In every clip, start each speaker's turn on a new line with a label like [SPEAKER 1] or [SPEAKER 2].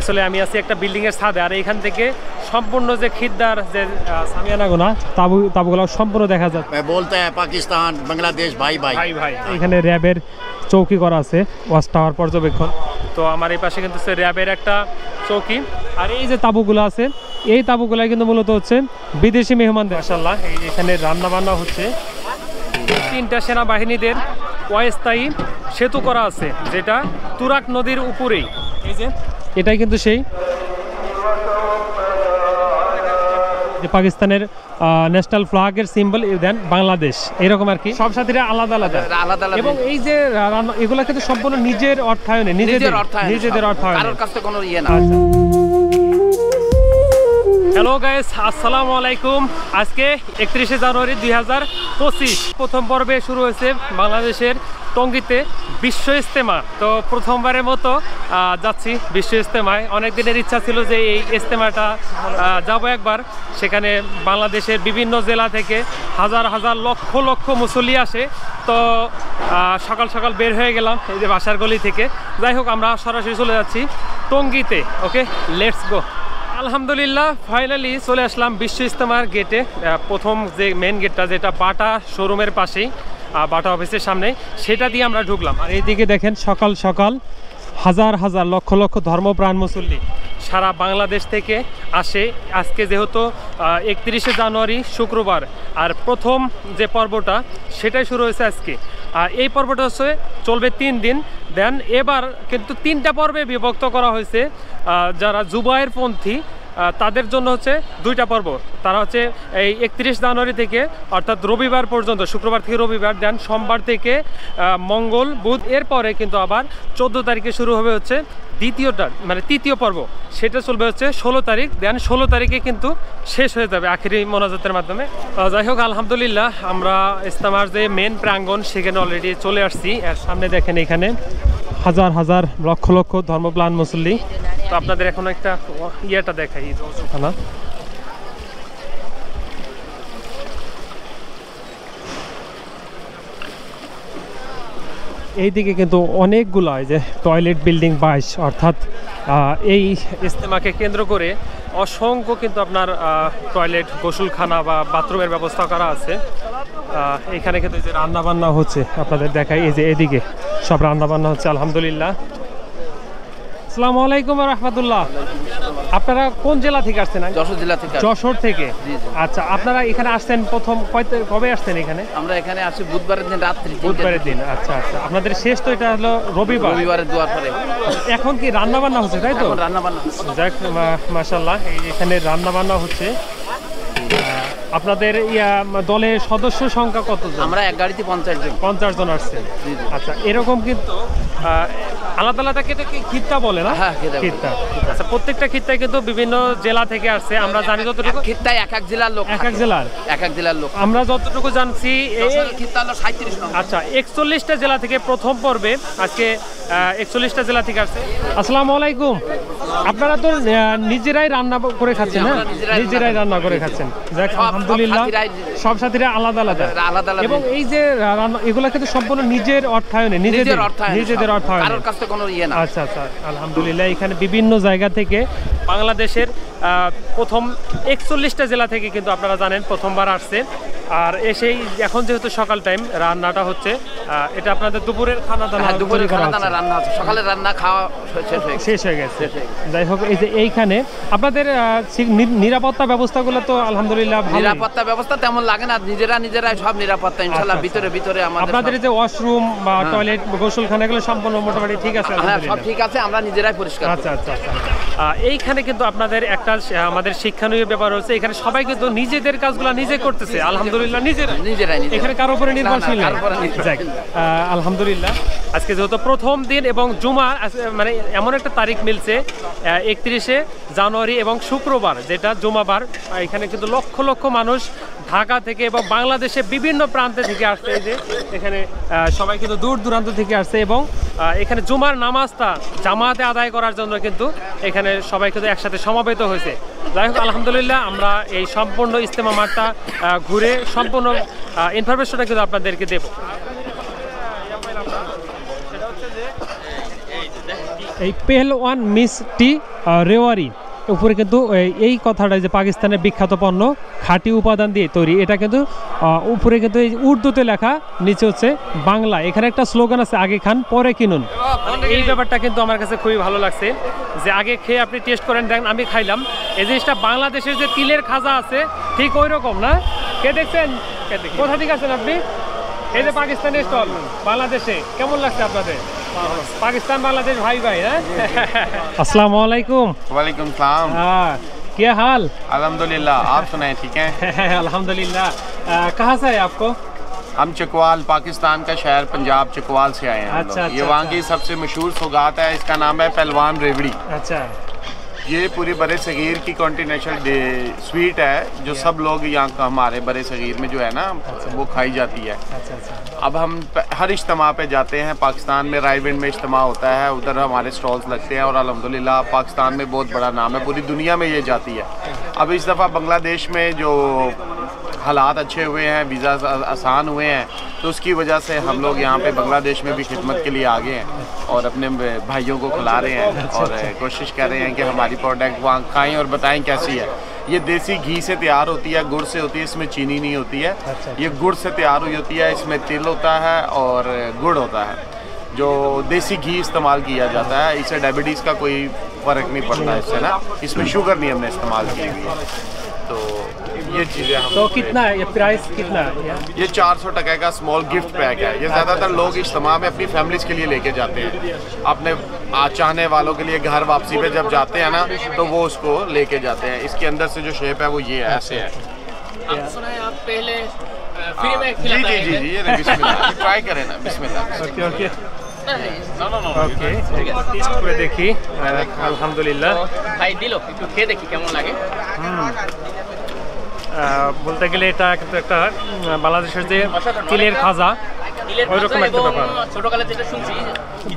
[SPEAKER 1] Actually আমি আছি একটা বিল্ডিংয়ের ছাদে, আর এখান থেকে সম্পূর্ণ যে খিদ্দার যে সামিয়ানাগুনা তাবুগুলো সম্পূর্ণ দেখা যাচ্ছে।
[SPEAKER 2] বলতে হ্যাঁ পাকিস্তান বাংলাদেশ ভাই ভাই
[SPEAKER 1] ভাই ভাই। এখানে র্যাবের চৌকি করা আছে, ওয়াচ টাওয়ার পর্যবেক্ষণ। তো আমার এই পাশে কিন্তু র্যাবের একটা চৌকি, আর এই যে তাবুগুলো আছে এই তাবুগুলো কিন্তু মূলত হচ্ছে বিদেশি মেহমানদের। মাশাআল্লাহ এই এখানে রান্না বান্না হচ্ছে। 3টা সেনাবাহিনীদের অস্থায়ী সেতু করা আছে, যেটা তুরাগ নদীর উপরেই। এই যে এটাই কিন্তু সেই যে পাকিস্তানের ন্যাশনাল ফ্ল্যাগের সিম্বল দেন বাংলাদেশ, এরকম আর কি। সব সাথীরা আলাদা আলাদা, এবং এই যে এগুলা কিন্তু সম্পূর্ণ নিজের অর্থায়নে, নিজেদের অর্থায়নে,
[SPEAKER 2] কারোর কাছে কোনো ইয়ে না।
[SPEAKER 1] হ্যালো গাইস, আসসালামু আলাইকুম। আজকে 31শে জানুয়ারি 2025 প্রথম পর্বে শুরু হয়েছে বাংলাদেশের টঙ্গীতে বিশ্ব ইজতেমা। তো প্রথমবারের মতো যাচ্ছি বিশ্ব ইজতেমায়। অনেক দিনের ইচ্ছা ছিল যে এই ইজতেমাটা যাব একবার। সেখানে বাংলাদেশের বিভিন্ন জেলা থেকে হাজার হাজার লক্ষ লক্ষ মুসল্লি আসে। তো সকাল সকাল বের হয়ে গেলাম এই যে বাসার গলি থেকে। যাই হোক, আমরা সরাসরি চলে যাচ্ছি টঙ্গীতে। ওকে, লেটস গো। আলহামদুলিল্লাহ ফাইনালি চলে আসলাম বিশ্ব ইজতেমার গেটে। প্রথম যে মেন গেটটা, যেটা বাটা শোরুমের পাশেই, বাটা অফিসের সামনে, সেটা দিয়ে আমরা ঢুকলাম। আর এইদিকে দেখেন সকাল সকাল হাজার হাজার লক্ষ লক্ষ ধর্মপ্রাণ মুসল্লি সারা বাংলাদেশ থেকে আসে। আজকে যেহেতু 31শে জানুয়ারি শুক্রবার, আর প্রথম যে পর্বটা সেটাই শুরু হয়েছে আজকে। আর এই পর্বটা হচ্ছে চলবে 3 দিন। দেন এবার কিন্তু 3টা পর্বে বিভক্ত করা হয়েছে। যারা জুবায়ের পন্থী তাদের জন্য হচ্ছে 2টা পর্ব। তারা হচ্ছে এই 31 জানুয়ারি থেকে, অর্থাৎ রবিবার পর্যন্ত, শুক্রবার থেকে রবিবার, দেন সোমবার থেকে মঙ্গল বুধ, এরপরে কিন্তু আবার 14 তারিখে শুরু হবে হচ্ছে তৃতীয় পর্ব। সেটা চলবে হচ্ছে 16 তারিখ। দেন 16 তারিখে কিন্তু শেষ হয়ে যাবে আখিরি মোনাজাতের মাধ্যমে। যাই হোক, আলহামদুলিল্লাহ আমরা ইজতেমার যে মেন প্রাঙ্গণ সেখানে অলরেডি চলে আসছি। আর সামনে দেখেন এখানে হাজার হাজার লক্ষ লক্ষ ধর্মপ্রাণ মুসল্লি। তো আপনাদের এখন একটা ইয়েটা দেখাই, ওখানে এইদিকে কিন্তু অনেকগুলো যে টয়লেট বিল্ডিং 22, অর্থাৎ এই ইজতেমাকে কেন্দ্র করে অসংখ্য কিন্তু আপনার টয়লেট, গোসলখানা বা বাথরুমের ব্যবস্থা করা আছে। এখানে কিন্তু যে রান্নাবান্না হচ্ছে আপনাদের দেখাই, এই যে এদিকে সব রান্নাবান্না হচ্ছে আলহামদুলিল্লাহ। আসসালামু আলাইকুম রাহমাতুল্লাহ। আপনারা কোন জেলা থেকে আসছেন?
[SPEAKER 2] যশোর জেলা থেকে।
[SPEAKER 1] যশোর থেকে? আচ্ছা, আপনারা এখানে আসছেন প্রথম কবে আসছেন এখানে?
[SPEAKER 2] আমরা এখানে আসি বুধবারের দিন রাত্রি।
[SPEAKER 1] বুধবারের দিন, আচ্ছা আচ্ছা। আপনাদের শেষ তো এটা হলো রবিবারের দুয়ার পরে। এখন কি রান্না বান্না হচ্ছে, তাই তো?
[SPEAKER 2] রান্না বান্না
[SPEAKER 1] যাক, মাশাআল্লাহ এখানে রান্না বান্না হচ্ছে। আপনাদের দলের সদস্য সংখ্যা কতজন?
[SPEAKER 2] আমরা এক গাড়িতে 50
[SPEAKER 1] জন আসছে। আচ্ছা, এরকম কিন্তু আলাদা আলাদা খিত্তা বলে না?
[SPEAKER 2] হ্যাঁ,
[SPEAKER 1] খিত্তা। আচ্ছা, প্রত্যেকটা খিত্তায় কিন্তু বিভিন্ন জেলা থেকে আসছে। আমরা জানি যতটুকু
[SPEAKER 2] খিত্তায় এক এক জেলার লোক,
[SPEAKER 1] এক এক জেলার লোক আমরা যতটুকু জানছি।
[SPEAKER 2] খিত্তা হলো 37 নং।
[SPEAKER 1] আচ্ছা, 41টা জেলা থেকে প্রথম পর্বে আজকে 41টা জেলা থেকে আসছে। আসসালামু আলাইকুম। আপনারা তো নিজেরাই রান্না করে খাচ্ছেন? না, নিজেরাই রান্না করে খাচ্ছেন। যাক, আলহামদুলিল্লাহ। সব সাথীরা আলাদা আলাদা, এবং এই যে এগুলা কিন্তু সম্পূর্ণ নিজের অর্থায়নে, নিজেদের অর্থায়নে,
[SPEAKER 2] কারোর কাছে কোনো ইয়ে না।
[SPEAKER 1] আচ্ছা আচ্ছা, আলহামদুলিল্লাহ। এখানে বিভিন্ন জায়গা থেকে বাংলাদেশের প্রথম 41টা জেলা থেকে কিন্তু আপনারা জানেন প্রথমবার আসছে। আর এসেই এখন যেহেতু সকাল টাইম, রান্নাটা হচ্ছে এটা আপনাদের দুপুরের খানা দানা,
[SPEAKER 2] দুপুরের খানা দানা রান্না হচ্ছে, সকালের রান্না খাওয়া
[SPEAKER 1] শেষ হয়ে গেছে। যাই হোক, এই যে এইখানে আপনাদের নিরাপত্তা ব্যবস্থাগুলো তো আলহামদুলিল্লাহ ভালো।
[SPEAKER 2] নিরাপত্তা ব্যবস্থা তেমন লাগে না, নিজেরাই সব নিরাপত্তা ইনশাআল্লাহ। ভিতরে
[SPEAKER 1] আপনাদের যে ওয়াশরুম বা টয়লেট, গোসলখানা, এগুলো সম্পূর্ণ মোটামুটি ঠিক আছে?
[SPEAKER 2] হ্যাঁ, সব ঠিক আছে, আমরা নিজেরাই পরিষ্কার।
[SPEAKER 1] আচ্ছা আচ্ছা আচ্ছা। এইখানে কিন্তু আপনাদের একটা আমাদের শিক্ষণীয় ব্যাপার হচ্ছে, এখানে সবাই কিন্তু নিজেদের কাজগুলো নিজে করতেছে আলহামদুলিল্লাহ, নিজেরাই। এখানে কারো উপরে নির্ভরশীল না। আলহামদুলিল্লাহ। আজকে যেহেতু প্রথম দিন এবং জুমা, মানে এমন একটা তারিখ মিলছে 31শে জানুয়ারি এবং শুক্রবার, যেটা জুমাবার। এখানে কিন্তু লক্ষ লক্ষ মানুষ ঢাকা থেকে এবং বাংলাদেশে বিভিন্ন প্রান্তে থেকে আসছে। এই যে এখানে সবাই কিন্তু দূর দূরান্ত থেকে আসছে, এবং এখানে জুমার নামাজটা জামাতে আদায় করার জন্য কিন্তু এখানে সবাই কিন্তু একসাথে সমবেত হয়েছে। যাই হোক, আলহামদুলিল্লাহ আমরা এই সম্পূর্ণ ইজতেমা মাঠটা ঘুরে সম্পূর্ণ ইনফরমেশনটা কিন্তু আপনাদেরকে দেব। সেটা হচ্ছে যে এই পেহলওয়ান মিষ্টি রেওয়ারি উপরে কিন্তু এই কথাটা যে পাকিস্তানের বিখ্যাত পণ্য খাঁটি উপাদান দিয়ে তৈরি, এটা কিন্তু উপরে কিন্তু এই উর্দুতে লেখা, নিচে হচ্ছে বাংলা। এখানে একটা স্লোগান আছে, আগে খান পরে কিনুন। এই ব্যাপারটা কিন্তু আমার কাছে খুবই ভালো লাগছে, যে আগে খেয়ে আপনি টেস্ট করেন, দেখেন আমি খাইলাম এই জিনিসটা। বাংলাদেশের যে তিলের খাজা আছে ঠিক ওই রকম না? কে দেখছেন? কোথা থেকে আছেন আপনি? এই যে পাকিস্তানের স্টল বাংলাদেশে, কেমন লাগছে আপনাদের? पाकिस्तान बांग्लादेश भाई भाई है। अस्सलाम वालेकुम।
[SPEAKER 3] वालेकुम सलाम।
[SPEAKER 1] क्या हाल?
[SPEAKER 3] अल्हम्दुलिल्लाह, आप सुनाए ठीक हैं?
[SPEAKER 1] अल्हम्दुलिल्लाह। कहाँ से है आपको?
[SPEAKER 3] हम चकवाल, पाकिस्तान का शहर पंजाब चकवाल से आए हैं।
[SPEAKER 1] अच्छा,
[SPEAKER 3] ये वहाँ की सबसे मशहूर सौगात है, इसका नाम है पहलवान रेवड़ी।
[SPEAKER 1] अच्छा,
[SPEAKER 3] ये पूरे बड़े सगीर की कॉन्टिनेंटल स्वीट है, जो सब लोग यहाँ का हमारे बड़े सगीर में जो है ना वो खाई जाती है। अब हम हर इज्तिमा पे जाते हैं, पाकिस्तान में रायविंड में इज्तिमा होता है, उधर हमारे स्टॉल्स लगते हैं और अल्हम्दुलिल्लाह पाकिस्तान में बहुत बड़ा नाम है, पूरी दुनिया में ये जाती है। अब इस दफ़ा बांग्लादेश में जो हालात अच्छे हुए हैं, वीज़ा आसान हुए हैं, तो उसकी वजह से हम लोग यहाँ पे बांग्लादेश में भी खिदमत के लिए आ गए हैं और अपने भाइयों को खिला रहे हैं और कोशिश कर रहे हैं कि हमारी प्रोडक्ट वहाँ खाएँ और बताएं कैसी है। ये देसी घी से तैयार होती है, गुड़ से होती है, इसमें चीनी नहीं होती है। ये गुड़ से तैयार हुई होती है, इसमें तिल होता है और गुड़ होता है, जो देसी घी इस्तेमाल किया जाता है। इससे डायबिटीज़ का कोई फ़र्क नहीं पड़ता इससे ना, इसमें शुगर नहीं हमने इस्तेमाल की हुई है। तो ये चीज़ें हम
[SPEAKER 1] तो कितना है ये प्राइस, कितना है
[SPEAKER 3] ये 400 टका का स्मॉल गिफ्ट पैक है। ये ज़्यादातर लोग इज्तिमा में अपनी फैमिलीज़ के लिए लेके जाते हैं, अपने चाहने वालों के लिए घर वापसी पे जब जाते हैं ना तो वो उसको लेके जाते हैं। इसके अंदर से जो शेप है वो ये ऐसे है।
[SPEAKER 2] सुना है आप पहले फ्री में
[SPEAKER 3] जी जी जी जी, ये बिस्मिल्लाह ट्राई करें ना, बिस्मिल्लाह।
[SPEAKER 1] ओके ओके ওকে, টেস্ট করে দেখি। আলহামদুলিল্লাহ
[SPEAKER 2] ভাই দিল একটু খেয়ে দেখি কেমন লাগে।
[SPEAKER 1] বলতে গেলে এটা কিন্তু একটা বাংলাদেশের যে তিলের খাজা ওই রকম একটা ব্যাপার।
[SPEAKER 2] ছোটকালে যেটা শুনছি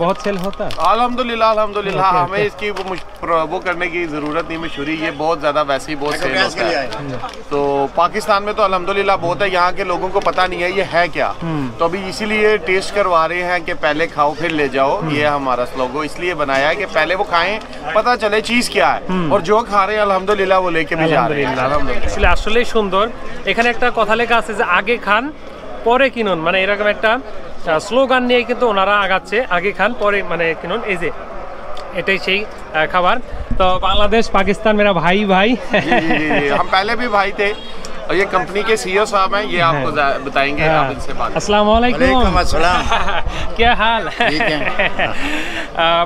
[SPEAKER 1] बहुत सेल होता है।
[SPEAKER 3] अल्हम्दुलिल्लाह अल्हम्दुलिल्लाह, हमें इसकी वो करने की ज़रूरत नहीं, मशहूरी ये बहुत ज़्यादा वैसे ही बहुत सेल होता है। तो पाकिस्तान में तो अल्हम्दुलिल्लाह बहुत है, यहाँ के लोगों को पता नहीं है ये है क्या, तो अभी इसीलिए टेस्ट करवा रहे हैं कि पहले खाओ फिर ले जाओ। ये हमारा स्लोगन इसलिए बनाया है कि पहले वो खाएं, पता चले चीज़ क्या है, और जो खा रहे हैं अल्हम्दुलिल्लाह वो लेके भी जा रहे हैं अल्हम्दुलिल्लाह।
[SPEAKER 1] আসলে আসলেই সুন্দর। এখানে একটা কথা লেখা আছে যে আগে খান পরে কিনুন, মানে এরকম একটা স্লোগান নিয়ে কিন্তু ওনারা আগাচ্ছে, আগে খান পরে মানে কিনুন। এই যে এটাই সেই খাবার। তো বাংলাদেশ পাকিস্তান मेरा भाई भाई।
[SPEAKER 3] हम पहले भी भाई थे और ये कंपनी के सीईओ साहब हैं, ये आपको बताएंगे, आप इनसे बात।
[SPEAKER 1] अस्सलाम वालेकुम। क्या हाल?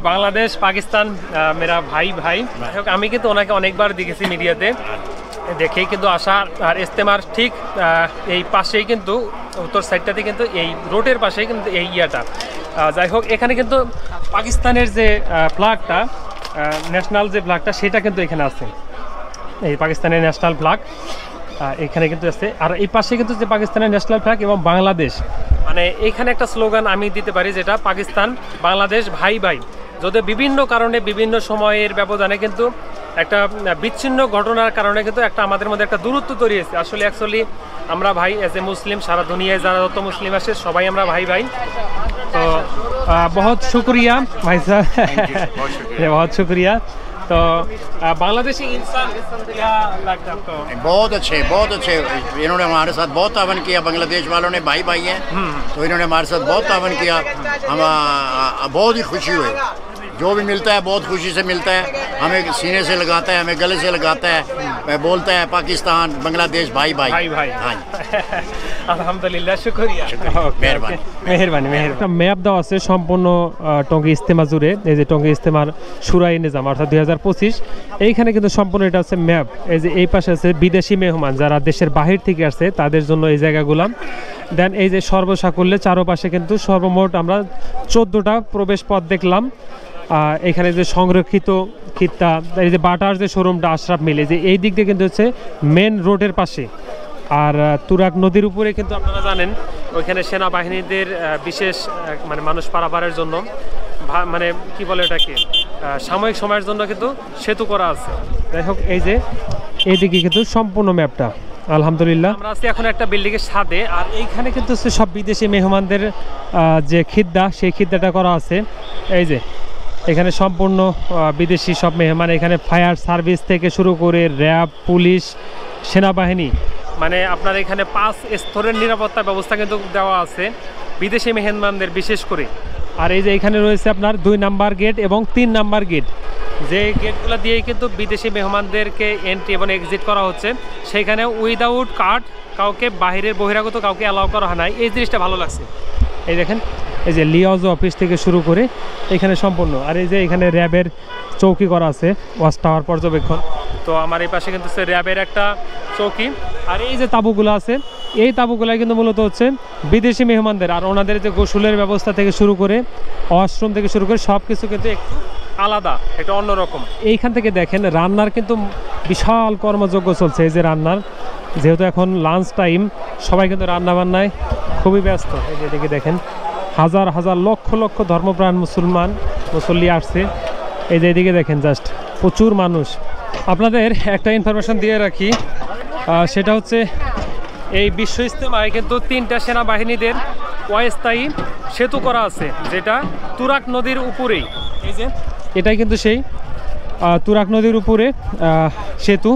[SPEAKER 1] বাংলাদেশ পাকিস্তান मेरा भाई भाई। আমি কিন্তু ওনাকে অনেকবার দেখেছি মিডিয়াতে, দেখেই কিন্তু আসা। আর ইস্তেমার ঠিক এই পাশেই কিন্তু উত্তর সাইডটাতে কিন্তু এই রোডের পাশেই কিন্তু এই ইয়াটা। যাই হোক, এখানে কিন্তু পাকিস্তানের যে ফ্ল্যাগটা, ন্যাশনাল যে ফ্ল্যাগটা সেটা কিন্তু এখানে আছে, এই পাকিস্তানের ন্যাশনাল ফ্ল্যাগ এখানে কিন্তু আছে। আর এই পাশে কিন্তু যে পাকিস্তানের ন্যাশনাল ফ্ল্যাগ এবং বাংলাদেশ, মানে এখানে একটা স্লোগান আমি দিতে পারি যেটা পাকিস্তান বাংলাদেশ ভাই ভাই। যদি বিভিন্ন কারণে বিভিন্ন সময়ের ব্যবধানে কিন্তু একটা বিচ্ছিন্ন ঘটনার কারণে কিন্তু একটা আমাদের মধ্যে একটা দূরত্ব তৈরি হয়েছে। আসলে অ্যাকচুয়ালি আমরা ভাই এজ এ মুসলিম, সারা দুনিয়ায় যারা যত মুসলিম আছে সবাই আমরা ভাই ভাই। তো बहुत शुक्रिया भाई साहब, बहुत शुक्रिया। तो बांग्लादेशी इंसान क्या लगता है आपको?
[SPEAKER 4] बहुत अच्छे इन्होंने हमारे साथ बहुत तावन किया, बांग्लादेश वालों ने भाई भाई हैं तो इन्होंने हमारे साथ बहुत तावन किया, हम बहुत ही खुशी हुई। जो भी मिलता है बहुत खुशी से मिलता है, हमें सीने से लगाता है, हमें गले से लगाता है, बोलता है पाकिस्तान बांग्लादेश भाई भाई
[SPEAKER 1] भाई।
[SPEAKER 4] हाँ
[SPEAKER 1] আলহামদুলিল্লাহ, শুকরিয়া,
[SPEAKER 4] মেহরবানি
[SPEAKER 1] মেহরবানি মেহরবানি। ম্যাপ দেওয়া আছে সম্পূর্ণ টঙ্গী ইজতেমা জুড়ে। এই যে টঙ্গী ইজতেমার শুরাই নিজাম অর্থাৎ 2025, এইখানে কিন্তু সম্পূর্ণ এটা হচ্ছে ম্যাপ। এই যে এই পাশে আছে বিদেশি মেহমান যারা দেশের বাহির থেকে আসছে তাদের জন্য এই জায়গাগুলো। দেন এই যে সর্বসাকুল্যে চারপাশে কিন্তু সর্বমোট আমরা 14টা প্রবেশ পথ দেখলাম। এখানে যে সংরক্ষিত খিত্তা, এই যে বাটার যে শোরুমটা আশরাফ মিলে, যে এই দিক দিয়ে কিন্তু হচ্ছে মেন রোডের পাশে। আর তুরাগ নদীর উপরে কিন্তু আপনারা জানেন ওইখানে সেনাবাহিনীদের বিশেষ মানে মানুষ পারাপারের জন্য মানে কি বলে এটাকে সাময়িক সময়ের জন্য কিন্তু সেতু করা আছে। যাই হোক, এই যে এইদিকে কিন্তু সম্পূর্ণ ম্যাপটা আলহামদুলিল্লাহ। আমরা আছি এখন একটা বিল্ডিংয়ের ছাদে, আর এইখানে কিন্তু সব বিদেশি মেহমানদের যে খিদ্দা সেই খিদ্দাটা করা আছে। এই যে এখানে সম্পূর্ণ বিদেশি সব মেহমান। এখানে ফায়ার সার্ভিস থেকে শুরু করে র্যাব, পুলিশ, সেনাবাহিনী, মানে আপনার এখানে 5 স্তরের নিরাপত্তা ব্যবস্থা কিন্তু দেওয়া আছে বিদেশি মেহমানদের বিশেষ করে। আর এই যে এখানে রয়েছে আপনার 2 নাম্বার গেট এবং 3 নাম্বার গেট, যে গেটগুলো দিয়েই কিন্তু বিদেশি মেহমানদেরকে এন্ট্রি এবং এক্সিট করা হচ্ছে। সেখানে উইদাউট কার্ড কাউকে বাহিরের বহিরাগত কাউকে অ্যালাউ করা হয় না। এই জিনিসটা ভালো লাগছে। এই দেখেন, এই যে লিওজ অফিস থেকে শুরু করে এখানে সম্পূর্ণ। আর এই যে এখানে র্যাবের চৌকি করা আছে, ওয়াচ টাওয়ার পর্যবেক্ষণ। তো আমার এই পাশে কিন্তু র্যাবের একটা চৌকি। আর এই যে তাঁবুগুলো আছে, এই তাঁবুগুলো কিন্তু মূলত হচ্ছে বিদেশি মেহমানদের। আর ওনাদের যে গোসলের ব্যবস্থা থেকে শুরু করে ওয়াশরুম থেকে শুরু করে সব কিছু কিন্তু একটু আলাদা, একটা অন্যরকম। এইখান থেকে দেখেন রান্নার কিন্তু বিশাল কর্মযজ্ঞ চলছে। এই যে রান্নার, যেহেতু এখন লাঞ্চ টাইম, সবাই কিন্তু রান্না বান্নায় খুবই ব্যস্ত। এই যে এদিকে দেখেন হাজার হাজার লক্ষ লক্ষ ধর্মপ্রাণ মুসল্লি আসছে। এই যে এদিকে দেখেন জাস্ট প্রচুর মানুষ। আপনাদের একটা ইনফরমেশন দিয়ে রাখি, সেটা হচ্ছে এই বিশ্ব ইজতেমায় কিন্তু 3টা সেনাবাহিনীদের অস্থায়ী সেতু করা আছে, যেটা তুরাগ নদীর উপরেই। এই যে এটাই কিন্তু সেই তুরাগ নদীর উপরে সেতু।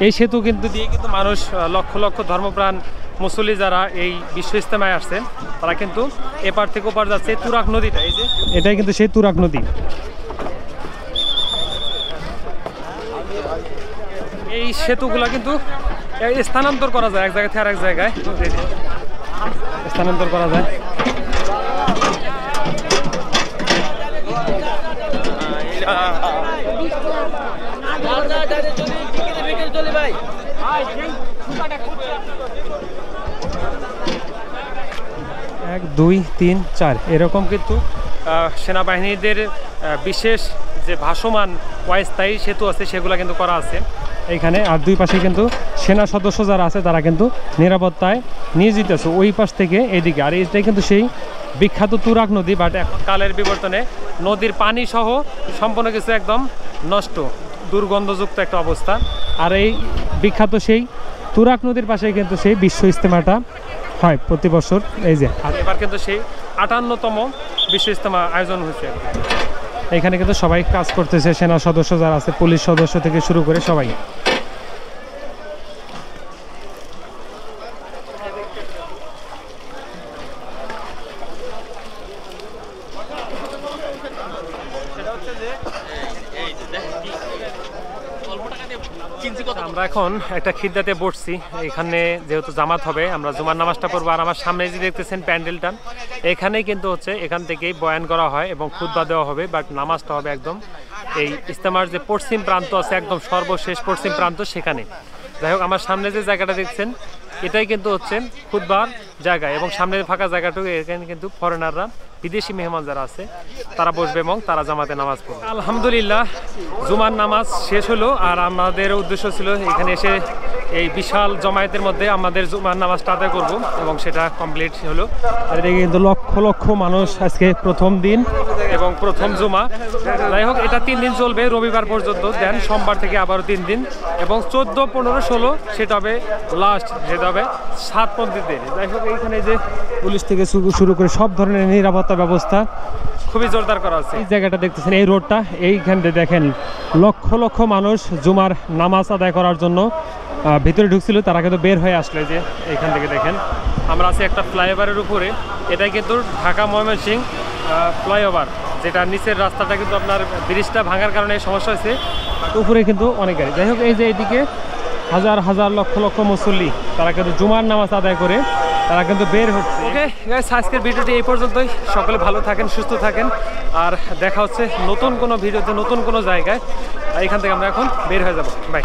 [SPEAKER 1] এই সেতু কিন্তু দিয়ে কিন্তু মানুষ লক্ষ লক্ষ ধর্মপ্রাণ মুসল্লি যারা এই বিশ্ব ইজতেমায় আসছেন তারা কিন্তু এপার থেকে ওপার যাচ্ছে তুরাগ নদীটা। এই যে এটাই কিন্তু সেই তুরাগ নদী। এই সেতুগুলা কিন্তু স্থানান্তর করা যায় এক জায়গা থেকে আরেক জায়গায়, স্থানান্তর করা যায়। এক, 2, 3, 4 এরকম কিন্তু সেনাবাহিনীদের বিশেষ যে ভাসমান অস্থায়ী সেতু আছে সেগুলো কিন্তু করা আছে এইখানে। আর 2 পাশে কিন্তু সেনা সদস্য যারা আছে তারা কিন্তু নিরাপত্তায় নিয়োজিত আছে ওই পাশ থেকে এইদিকে। আর এইটাই কিন্তু সেই বিখ্যাত তুরাগ নদী। বাট এখন কালের বিবর্তনে নদীর পানি সহ সম্পূর্ণ কিছু একদম নষ্ট, দুর্গন্ধযুক্ত একটা অবস্থা। আর এই বিখ্যাত সেই তুরাগ নদীর পাশে কিন্তু সেই বিশ্ব ইজতেমাটা হয় প্রতি বছর। এই যে আর এবার কিন্তু সেই 58তম বিশ্ব ইজতেমা আয়োজন হয়েছে। এখানে কিন্তু সবাই কাজ করতেছে, সেনা সদস্য যারা আছে, পুলিশ সদস্য থেকে শুরু করে সবাই। আমরা এখন একটা খিদ্দাতে বসছি। এখানে যেহেতু জামাত হবে, আমরা জুমার নামাজটা পড়বো। আর আমার সামনে যে দেখতেছেন প্যান্ডেলটা, এখানেই কিন্তু হচ্ছে এখান থেকেই বয়ান করা হয় এবং খুতবা দেওয়া হবে। বাট নামাজটা হবে একদম এই ইজতেমার যে পশ্চিম প্রান্ত আছে, একদম সর্বশেষ পশ্চিম প্রান্ত সেখানে। যাই হোক, আমার সামনে যে জায়গাটা দেখছেন এটাই কিন্তু হচ্ছে খুতবার জায়গা, এবং সামনে ফাঁকা জায়গাটুকু এখানে কিন্তু ফরেনাররা, বিদেশি মেহমান যারা আছে তারা বসবে এবং তারা জামাতে নামাজ পড়বে। আলহামদুলিল্লাহ জুমার নামাজ শেষ হলো। আর আমাদের উদ্দেশ্য ছিল এখানে এসে এই বিশাল জমায়েতের মধ্যে আমাদের জুমার নামাজটা আদায় করব, এবং সেটা কমপ্লিট হলো। আর এদিকে কিন্তু লক্ষ লক্ষ মানুষ আজকে প্রথম দিন এবং প্রথম জুমা। যাই হোক, এটা 3 দিন চলবে, রবিবার পর্যন্ত। দেন সোমবার থেকে আবারও 3 দিন, এবং 14, 15, 16 সেটা হবে লাস্ট, যেটা হবে 7 দিন। যাই হোক, এইখানে যে পুলিশ থেকে শুরু করে সব ধরনের নিরাপত্তা ব্যবস্থা খুবই জোরদার করা আছে। এই জায়গাটা দেখতেছেন, এই রোডটা, এইখানে দেখেন লক্ষ লক্ষ মানুষ জুমার নামাজ আদায় করার জন্য ভিতরে ঢুকছিল, তারা কিন্তু বের হয়ে আসলে। যে এইখান থেকে দেখেন আমরা আছি একটা ফ্লাইওভারের উপরে। এটাই কিন্তু ঢাকা ময়মনসিংহ ফ্লাইওভার, যেটা নিচের রাস্তাটা কিন্তু আপনার ব্রিজটা ভাঙার কারণে সমস্যা হয়েছে, উপরে কিন্তু অনেক গাড়ি। যাই হোক, এই যে এইদিকে হাজার হাজার লক্ষ লক্ষ মুসল্লি তারা কিন্তু জুমার নামাজ আদায় করে তারা কিন্তু বের হচ্ছে। ওকে গাইস, আজকের ভিডিওটি এই পর্যন্তই। সকলে ভালো থাকেন, সুস্থ থাকেন, আর দেখা হচ্ছে নতুন কোনো ভিডিওতে, নতুন কোনো জায়গায়। এখান থেকে আমরা এখন বের হয়ে যাব। বাই।